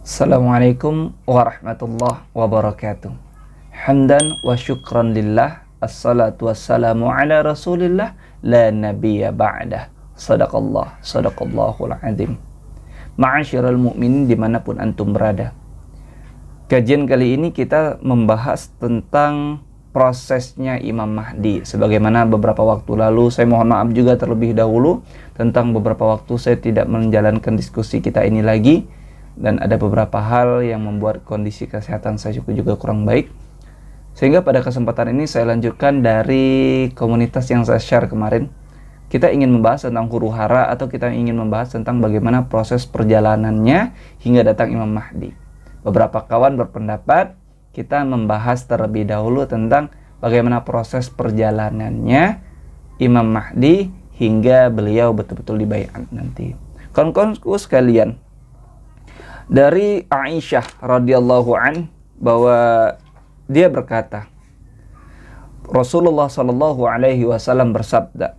Assalamualaikum warahmatullahi wabarakatuh. Hamdan wa syukran lillah. Assalatu wassalamu ala rasulillah. La nabiyya ba'dah. Sadaqallahul azim. Ma'asyiral mu'minin dimanapun antum berada. Kajian kali ini kita membahas tentang prosesnya Imam Mahdi. Sebagaimana beberapa waktu lalu, saya mohon maaf juga terlebih dahulu, tentang beberapa waktu saya tidak menjalankan diskusi kita ini lagi, dan ada beberapa hal yang membuat kondisi kesehatan saya juga kurang baik. Sehingga pada kesempatan ini saya lanjutkan dari komunitas yang saya share kemarin. Kita ingin membahas tentang huru hara, atau kita ingin membahas tentang bagaimana proses perjalanannya hingga datang Imam Mahdi. Beberapa kawan berpendapat kita membahas terlebih dahulu tentang bagaimana proses perjalanannya Imam Mahdi hingga beliau betul-betul dibaiat nanti. Kawan-kawanku sekalian, dari Aisyah radhiyallahu an bahwa dia berkata, Rasulullah sallallahu alaihi wasallam bersabda,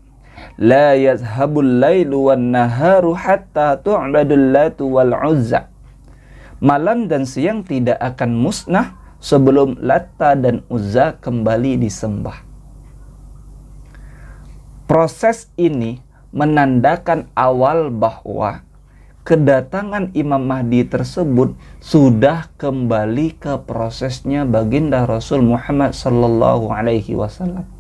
"La yazhabul lailu wan naharu hatta tu'badul latu wal uzza." Malam dan siang tidak akan musnah sebelum Lata dan Uzza kembali disembah. Proses ini menandakan awal bahwa kedatangan Imam Mahdi tersebut sudah kembali ke prosesnya baginda Rasul Muhammad sallallahu alaihi wasallam.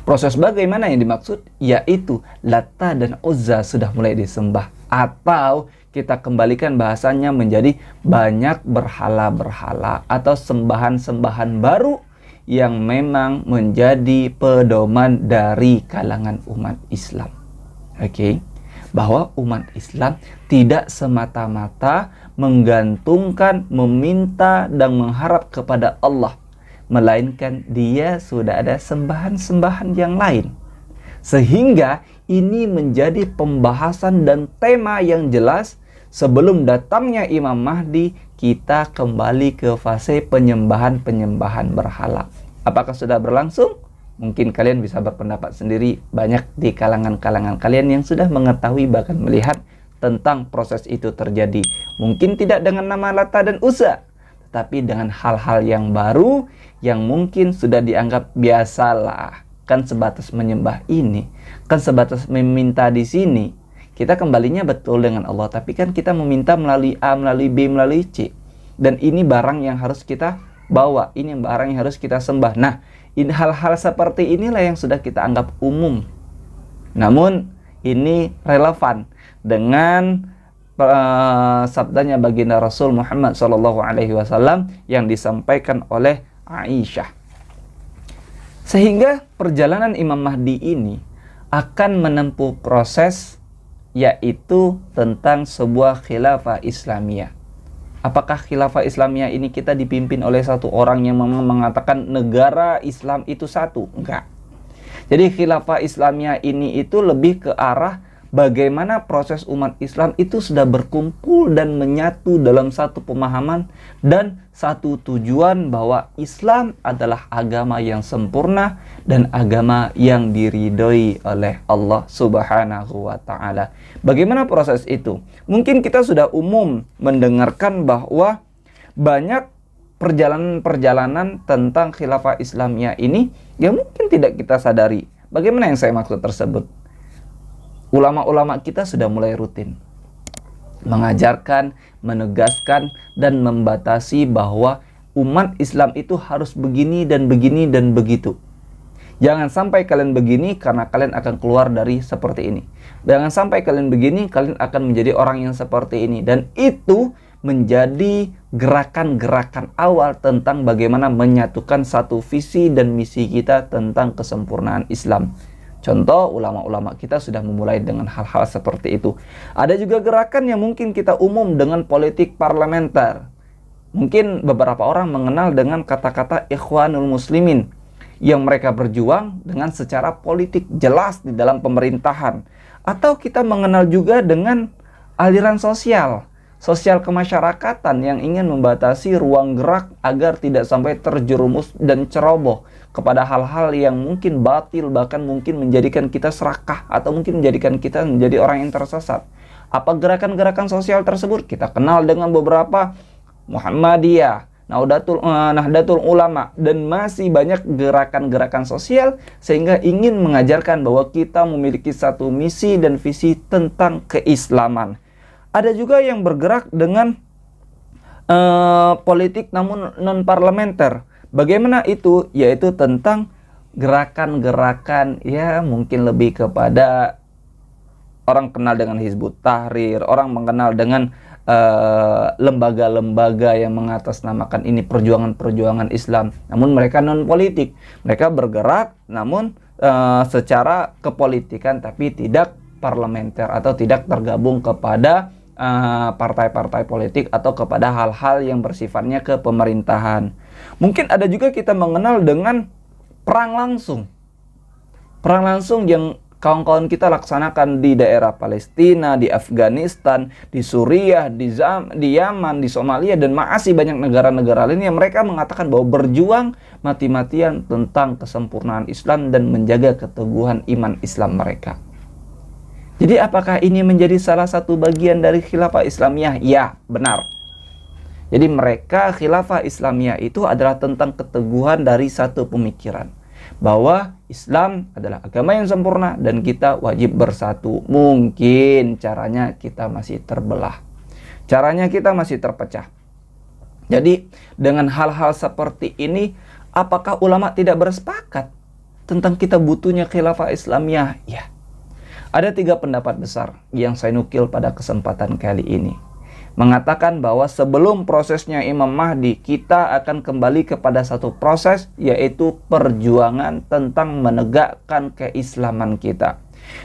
Proses bagaimana yang dimaksud? Yaitu Lata dan Uzza sudah mulai disembah, atau kita kembalikan bahasanya menjadi banyak berhala-berhala atau sembahan-sembahan baru yang memang menjadi pedoman dari kalangan umat Islam. Oke. Bahwa umat Islam tidak semata-mata menggantungkan, meminta dan mengharap kepada Allah, melainkan dia sudah ada sembahan-sembahan yang lain. Sehingga ini menjadi pembahasan dan tema yang jelas sebelum datangnya Imam Mahdi. Kita kembali ke fase penyembahan-penyembahan berhala. Apakah sudah berlangsung? Mungkin kalian bisa berpendapat sendiri. Banyak di kalangan-kalangan kalian yang sudah mengetahui bahkan melihat tentang proses itu terjadi. Mungkin tidak dengan nama Lata dan Uzza, tetapi dengan hal-hal yang baru yang mungkin sudah dianggap biasalah. Kan sebatas menyembah ini, kan sebatas meminta di sini. Kita kembalinya betul dengan Allah, tapi kan kita meminta melalui A, melalui B, melalui C. Dan ini barang yang harus kita bawa, ini barang yang harus kita sembah. Nah, hal-hal seperti inilah yang sudah kita anggap umum. Namun ini relevan dengan sabdanya baginda Rasul Muhammad SAW yang disampaikan oleh Aisyah. Sehingga perjalanan Imam Mahdi ini akan menempuh proses, yaitu tentang sebuah khilafah Islamiyah. Apakah khilafah Islamiyah ini kita dipimpin oleh satu orang yang memang mengatakan negara Islam itu satu? Enggak. Jadi khilafah Islamiyah ini itu lebih ke arah bagaimana proses umat Islam itu sudah berkumpul dan menyatu dalam satu pemahaman dan satu tujuan bahwa Islam adalah agama yang sempurna dan agama yang diridhoi oleh Allah Subhanahu wa ta'ala. Bagaimana proses itu? Mungkin kita sudah umum mendengarkan bahwa banyak perjalanan-perjalanan tentang khilafah Islamiyah ini yang mungkin tidak kita sadari. Bagaimana yang saya maksud tersebut? Ulama-ulama kita sudah mulai rutin mengajarkan, menegaskan, dan membatasi bahwa umat Islam itu harus begini dan begini dan begitu. Jangan sampai kalian begini karena kalian akan keluar dari seperti ini. Jangan sampai kalian begini, kalian akan menjadi orang yang seperti ini. Dan itu menjadi gerakan-gerakan awal tentang bagaimana menyatukan satu visi dan misi kita tentang kesempurnaan Islam. Contoh, ulama-ulama kita sudah memulai dengan hal-hal seperti itu. Ada juga gerakan yang mungkin kita umum dengan politik parlementer. Mungkin beberapa orang mengenal dengan kata-kata Ikhwanul Muslimin, yang mereka berjuang dengan secara politik jelas di dalam pemerintahan. Atau kita mengenal juga dengan aliran sosial kemasyarakatan yang ingin membatasi ruang gerak agar tidak sampai terjerumus dan ceroboh kepada hal-hal yang mungkin batil, bahkan mungkin menjadikan kita serakah atau mungkin menjadikan kita menjadi orang yang tersesat. Apa gerakan-gerakan sosial tersebut? Kita kenal dengan beberapa Muhammadiyah, Nahdlatul Ulama, dan masih banyak gerakan-gerakan sosial sehingga ingin mengajarkan bahwa kita memiliki satu misi dan visi tentang keislaman. Ada juga yang bergerak dengan politik namun non-parlementer. Bagaimana itu? Yaitu tentang gerakan-gerakan ya mungkin lebih kepada orang kenal dengan Hizbut Tahrir, orang mengenal dengan lembaga-lembaga yang mengatasnamakan ini perjuangan-perjuangan Islam. Namun mereka non-politik. Mereka bergerak namun secara kepolitikan tapi tidak parlementer atau tidak tergabung kepada partai-partai politik atau kepada hal-hal yang bersifatnya kepemerintahan. Mungkin ada juga kita mengenal dengan perang langsung. Perang langsung yang kawan-kawan kita laksanakan di daerah Palestina, di Afghanistan, di Suriah, di Yaman, di Somalia, dan masih banyak negara-negara lain yang mereka mengatakan bahwa berjuang mati-matian tentang kesempurnaan Islam dan menjaga keteguhan iman Islam mereka. Jadi apakah ini menjadi salah satu bagian dari khilafah Islamiyah? Ya, benar. Jadi mereka khilafah Islamiyah itu adalah tentang keteguhan dari satu pemikiran, bahwa Islam adalah agama yang sempurna dan kita wajib bersatu. Mungkin caranya kita masih terbelah, caranya kita masih terpecah. Jadi dengan hal-hal seperti ini, apakah ulama tidak bersepakat tentang kita butuhnya khilafah Islamiyah? Ya. Ada 3 pendapat besar yang saya nukil pada kesempatan kali ini, mengatakan bahwa sebelum prosesnya Imam Mahdi, kita akan kembali kepada satu proses, yaitu perjuangan tentang menegakkan keislaman kita.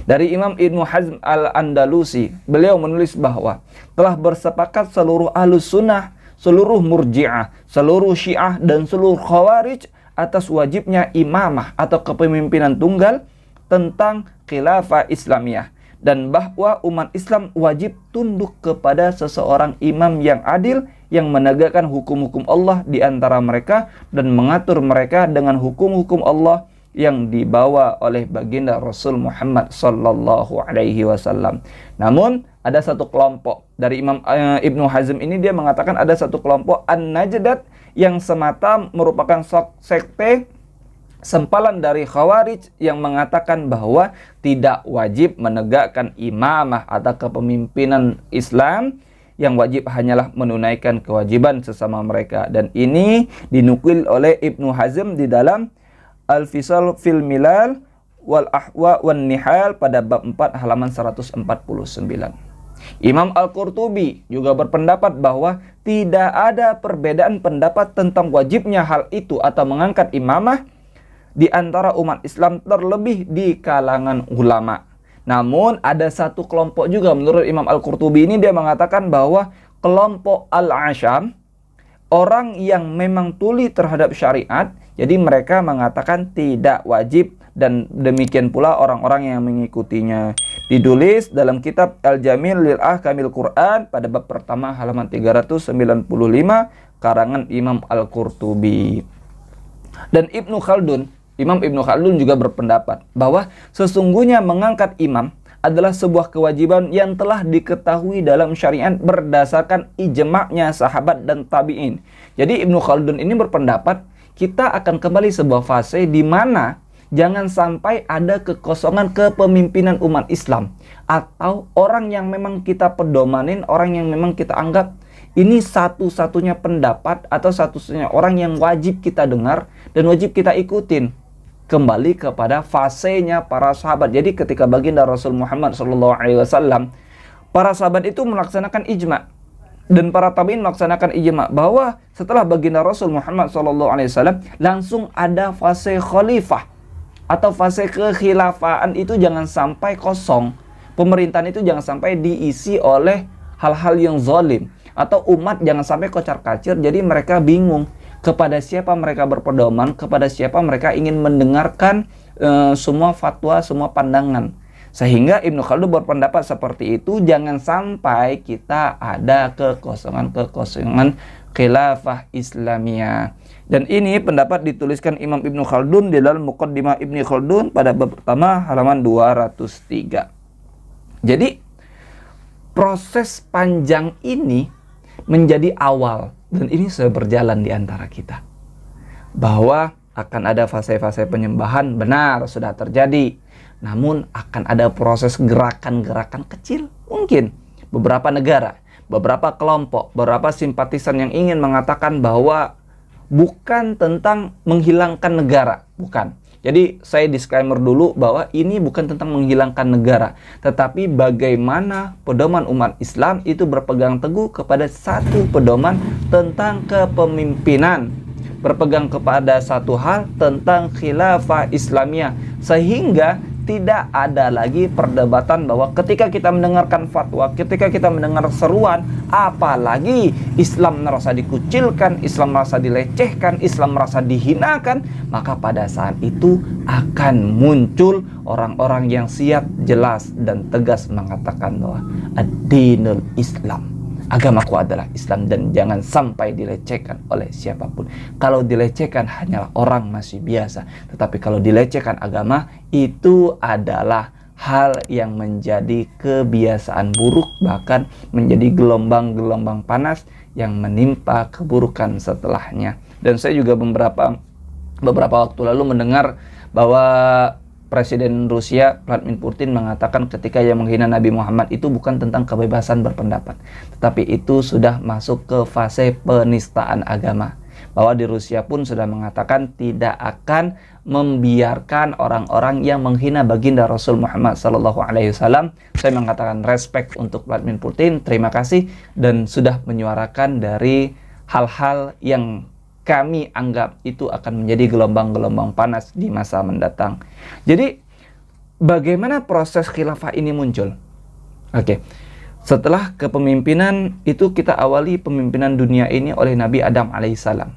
Dari Imam Ibnu Hazm al-Andalusi, beliau menulis bahwa telah bersepakat seluruh Ahlus Sunnah, seluruh Murji'ah, seluruh Syiah, dan seluruh Khawarij atas wajibnya imamah atau kepemimpinan tunggal tentang khilafah Islamiyah, dan bahwa umat Islam wajib tunduk kepada seseorang imam yang adil yang menegakkan hukum-hukum Allah di antara mereka dan mengatur mereka dengan hukum-hukum Allah yang dibawa oleh baginda Rasul Muhammad sallallahu alaihi wasallam. Namun ada satu kelompok dari Imam Ibnu Hazm ini, dia mengatakan ada satu kelompok An-Najdat yang semata merupakan sekte sempalan dari Khawarij yang mengatakan bahwa tidak wajib menegakkan imamah atau kepemimpinan Islam, yang wajib hanyalah menunaikan kewajiban sesama mereka. Dan ini dinukil oleh Ibnu Hazm di dalam Al-Fisal fil Milal wal Ahwa wan Nihal pada bab 4 halaman 149. Imam Al-Qurtubi juga berpendapat bahwa tidak ada perbedaan pendapat tentang wajibnya hal itu atau mengangkat imamah di antara umat Islam, terlebih di kalangan ulama. Namun ada satu kelompok juga menurut Imam Al-Qurtubi ini, dia mengatakan bahwa kelompok Al-Asham, orang yang memang tuli terhadap syariat, jadi mereka mengatakan tidak wajib, dan demikian pula orang-orang yang mengikutinya. Ditulis dalam kitab Al-Jamil lil Ahkamil Quran pada bab pertama halaman 395 karangan Imam Al-Qurtubi. Dan Imam Ibnu Khaldun juga berpendapat bahwa sesungguhnya mengangkat imam adalah sebuah kewajiban yang telah diketahui dalam syariat berdasarkan ijma'nya sahabat dan tabi'in. Jadi Ibnu Khaldun ini berpendapat kita akan kembali sebuah fase di mana jangan sampai ada kekosongan kepemimpinan umat Islam, atau orang yang memang kita pedomanin, orang yang memang kita anggap ini satu-satunya pendapat atau satu-satunya orang yang wajib kita dengar dan wajib kita ikutin. Kembali kepada fasenya para sahabat. Jadi ketika baginda Rasul Muhammad SAW, para sahabat itu melaksanakan ijma, dan para tabi'in melaksanakan ijma, bahwa setelah baginda Rasul Muhammad SAW langsung ada fase khalifah atau fase kekhilafaan. Itu jangan sampai kosong. Pemerintahan itu jangan sampai diisi oleh hal-hal yang zalim, atau umat jangan sampai kocar-kacir. Jadi mereka bingung kepada siapa mereka berpedoman, kepada siapa mereka ingin mendengarkan semua fatwa, semua pandangan. Sehingga Ibnu Khaldun berpendapat seperti itu, jangan sampai kita ada kekosongan khilafah Islamiyah. Dan ini pendapat dituliskan Imam Ibnu Khaldun di dalam Muqaddimah Ibnu Khaldun pada bab pertama halaman 203. Jadi proses panjang ini menjadi awal, dan ini sudah berjalan di antara kita, bahwa akan ada fase-fase penyembahan, benar sudah terjadi. Namun akan ada proses gerakan-gerakan kecil. Mungkin beberapa negara, beberapa kelompok, beberapa simpatisan yang ingin mengatakan bahwa bukan tentang menghilangkan negara, bukan. Jadi saya disclaimer dulu bahwa ini bukan tentang menghilangkan negara, tetapi bagaimana pedoman umat Islam itu berpegang teguh kepada satu pedoman tentang kepemimpinan, berpegang kepada satu hal tentang khilafah Islamiyah, sehingga tidak ada lagi perdebatan bahwa ketika kita mendengarkan fatwa, ketika kita mendengar seruan, apalagi Islam merasa dikucilkan, Islam merasa dilecehkan, Islam merasa dihinakan, maka pada saat itu akan muncul orang-orang yang siap, jelas, dan tegas mengatakan bahwa ad-dinul Islam, agamaku adalah Islam, dan jangan sampai dilecehkan oleh siapapun. Kalau dilecehkan hanyalah orang masih biasa, tetapi kalau dilecehkan agama, itu adalah hal yang menjadi kebiasaan buruk, bahkan menjadi gelombang-gelombang panas yang menimpa keburukan setelahnya. Dan saya juga beberapa waktu lalu mendengar bahwa Presiden Rusia Vladimir Putin mengatakan ketika ia menghina Nabi Muhammad itu bukan tentang kebebasan berpendapat, tetapi itu sudah masuk ke fase penistaan agama. Bahwa di Rusia pun sudah mengatakan tidak akan membiarkan orang-orang yang menghina baginda Rasul Muhammad SAW. Saya mengatakan respect untuk Vladimir Putin, terima kasih, dan sudah menyuarakan dari hal-hal yang kami anggap itu akan menjadi gelombang-gelombang panas di masa mendatang. Jadi, bagaimana proses khilafah ini muncul? Oke, setelah kepemimpinan itu kita awali pemimpinan dunia ini oleh Nabi Adam alaihissalam,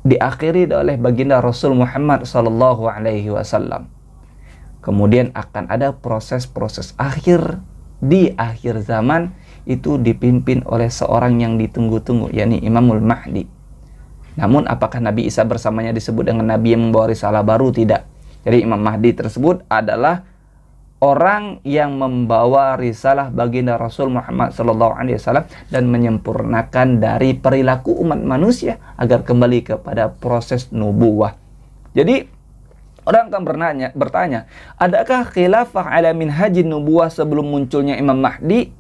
diakhiri oleh baginda Rasul Muhammad SAW. Kemudian akan ada proses-proses akhir di akhir zaman, itu dipimpin oleh seorang yang ditunggu-tunggu, yakni Imamul Mahdi. Namun apakah Nabi Isa bersamanya disebut dengan Nabi yang membawa risalah baru? Tidak. Jadi Imam Mahdi tersebut adalah orang yang membawa risalah baginda Rasul Muhammad SAW dan menyempurnakan dari perilaku umat manusia agar kembali kepada proses nubuwah. Jadi orang akan bertanya, adakah khilafah ala minhajin nubuwah sebelum munculnya Imam Mahdi?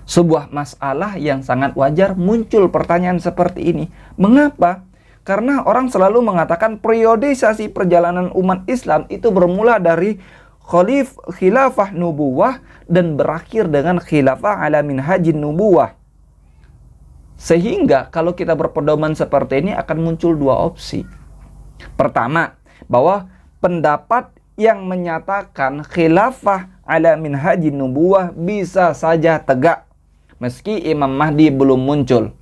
Sebuah masalah yang sangat wajar muncul pertanyaan seperti ini. Mengapa? Karena orang selalu mengatakan periodisasi perjalanan umat Islam itu bermula dari khilafah nubuwah dan berakhir dengan khilafah ala minhajin nubuwah. Sehingga kalau kita berpedoman seperti ini akan muncul dua opsi. Pertama, bahwa pendapat yang menyatakan khilafah ala minhajin nubuwah bisa saja tegak meski Imam Mahdi belum muncul.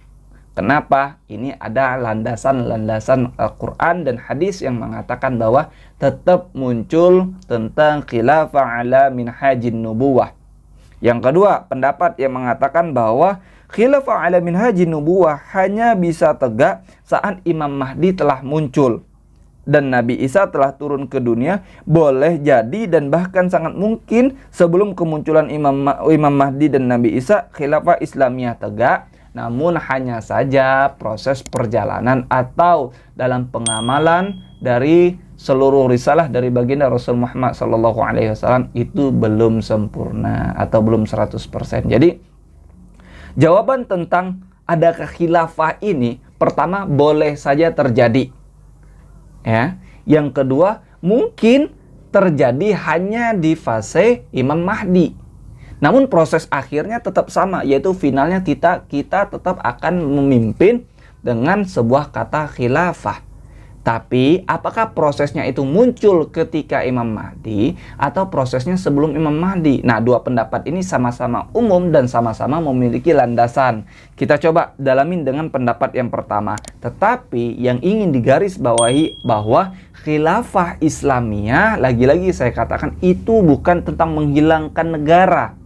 Kenapa? Ini ada landasan-landasan Al-Quran dan hadis yang mengatakan bahwa tetap muncul tentang khilafah ala minhajin nubuwah. Yang kedua, pendapat yang mengatakan bahwa khilafah ala minhajin nubuwah hanya bisa tegak saat Imam Mahdi telah muncul dan Nabi Isa telah turun ke dunia. Boleh jadi dan bahkan sangat mungkin sebelum kemunculan Imam Mahdi dan Nabi Isa, khilafah Islamiyah tegak. Namun hanya saja proses perjalanan atau dalam pengamalan dari seluruh risalah dari baginda Rasul Muhammad SAW itu belum sempurna atau belum 100%. Jadi jawaban tentang adakah khilafah ini, pertama, boleh saja terjadi. Ya, yang kedua, mungkin terjadi hanya di fase Imam Mahdi. Namun proses akhirnya tetap sama, yaitu finalnya kita tetap akan memimpin dengan sebuah kata khilafah. Tapi apakah prosesnya itu muncul ketika Imam Mahdi atau prosesnya sebelum Imam Mahdi? Nah, dua pendapat ini sama-sama umum dan sama-sama memiliki landasan. Kita coba dalamin dengan pendapat yang pertama. Tetapi yang ingin digarisbawahi bahwa khilafah Islamiyah, lagi-lagi saya katakan, itu bukan tentang menghilangkan negara.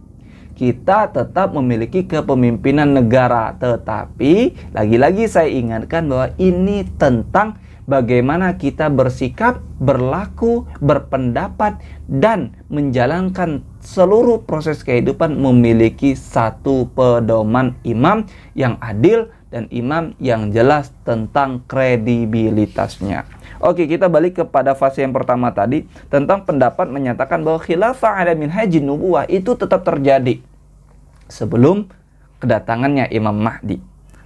kita tetap memiliki kepemimpinan negara. Tetapi lagi-lagi saya ingatkan bahwa ini tentang bagaimana kita bersikap, berlaku, berpendapat, dan menjalankan seluruh proses kehidupan memiliki satu pedoman imam yang adil dan imam yang jelas tentang kredibilitasnya. Oke, kita balik kepada fase yang pertama tadi tentang pendapat menyatakan bahwa khilafah ala minhajin nubuwah itu tetap terjadi sebelum kedatangannya Imam Mahdi.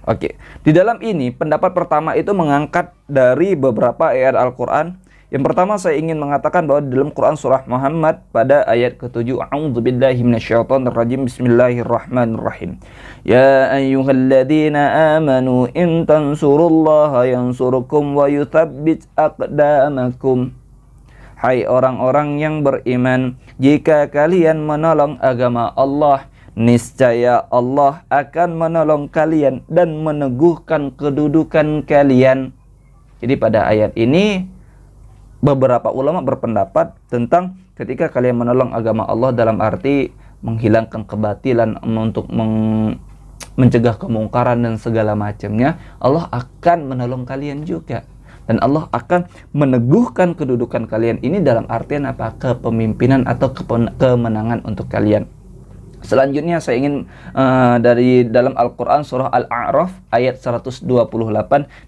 Oke, di dalam ini pendapat pertama itu mengangkat dari beberapa ayat Al-Quran. Yang pertama saya ingin mengatakan bahwa di dalam Quran surah Muhammad pada ayat ke-7, A'udzubillahi minasyaitonirrajim, Bismillahirrahmanirrahim. Ya ayyuhalladzina amanu in tansurullaha yansurkum wa yuthabbit aqdamakum. Hai orang-orang yang beriman, jika kalian menolong agama Allah, niscaya Allah akan menolong kalian dan meneguhkan kedudukan kalian. Jadi pada ayat ini beberapa ulama berpendapat tentang ketika kalian menolong agama Allah dalam arti menghilangkan kebatilan, untuk mencegah kemungkaran dan segala macamnya, Allah akan menolong kalian juga. Dan Allah akan meneguhkan kedudukan kalian ini dalam artian apa? Kepemimpinan atau kemenangan untuk kalian. Selanjutnya saya ingin dari dalam Al-Quran surah Al-A'raf ayat 128,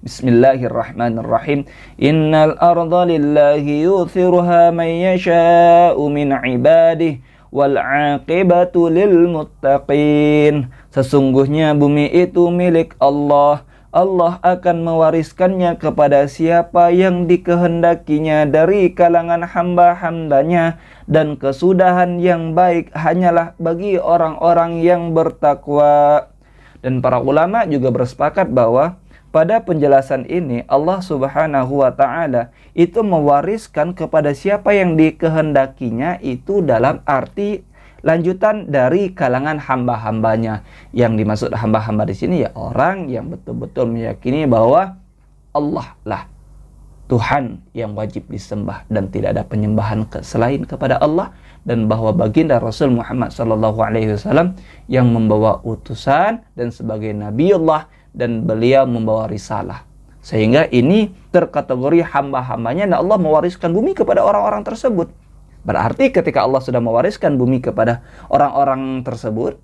Bismillahirrahmanirrahim. Innal arda lillahi yuthiruha man yasha'u min ibadihi wal 'aqibatu lil muttaqin. Sesungguhnya bumi itu milik Allah. Allah akan mewariskannya kepada siapa yang dikehendakinya dari kalangan hamba-hambanya, dan kesudahan yang baik hanyalah bagi orang-orang yang bertakwa. Dan para ulama juga bersepakat bahwa pada penjelasan ini Allah Subhanahu wa Ta'ala itu mewariskan kepada siapa yang dikehendakinya, itu dalam arti lanjutan dari kalangan hamba-hambanya. Yang dimaksud hamba-hamba di sini ya orang yang betul-betul meyakini bahwa Allah lah Tuhan yang wajib disembah dan tidak ada penyembahan selain kepada Allah, dan bahwa baginda Rasul Muhammad SAW yang membawa utusan dan sebagai Nabi Allah, dan beliau membawa risalah. Sehingga ini terkategori hamba-hambanya dan Allah mewariskan bumi kepada orang-orang tersebut. Berarti ketika Allah sudah mewariskan bumi kepada orang-orang tersebut,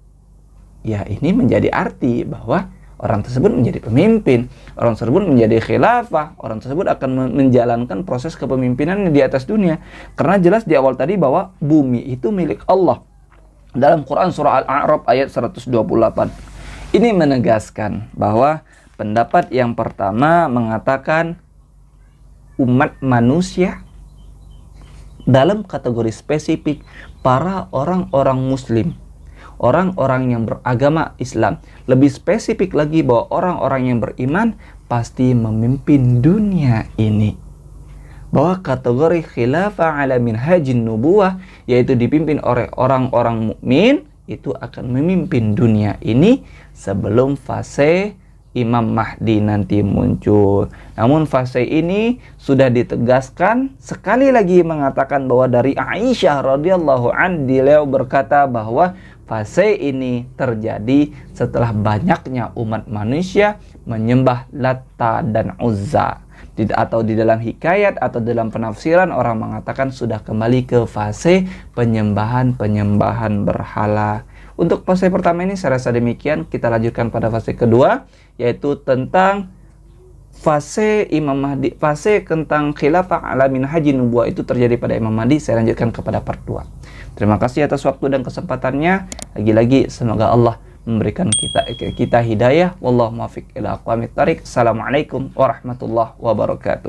ya ini menjadi arti bahwa orang tersebut menjadi pemimpin, orang tersebut menjadi khilafah, orang tersebut akan menjalankan proses kepemimpinan di atas dunia. Karena jelas di awal tadi bahwa bumi itu milik Allah. Dalam Quran surah Al-A'raf ayat 128. Ini menegaskan bahwa pendapat yang pertama mengatakan umat manusia dalam kategori spesifik para orang-orang muslim, orang-orang yang beragama Islam. Lebih spesifik lagi bahwa orang-orang yang beriman pasti memimpin dunia ini. Bahwa kategori khilafah ala minhajin nubuwah, yaitu dipimpin oleh orang-orang mukmin, itu akan memimpin dunia ini sebelum fase Imam Mahdi nanti muncul. Namun fase ini sudah ditegaskan sekali lagi, mengatakan bahwa dari Aisyah radhiyallahu anha, beliau berkata bahwa fase ini terjadi setelah banyaknya umat manusia menyembah Latta dan Uzza. Atau di dalam hikayat atau dalam penafsiran orang mengatakan sudah kembali ke fase penyembahan berhala. Untuk fase pertama ini saya rasa demikian. Kita lanjutkan pada fase kedua, yaitu tentang fase Imam Mahdi, fase tentang khilafah ala minhajin nubuwah itu terjadi pada Imam Mahdi. Saya lanjutkan kepada part 2. Terima kasih atas waktu dan kesempatannya. Lagi-lagi semoga Allah memberikan kita hidayah. Wallahu muwaffiq ila aqwamit thariq. Assalamualaikum warahmatullahi wabarakatuh.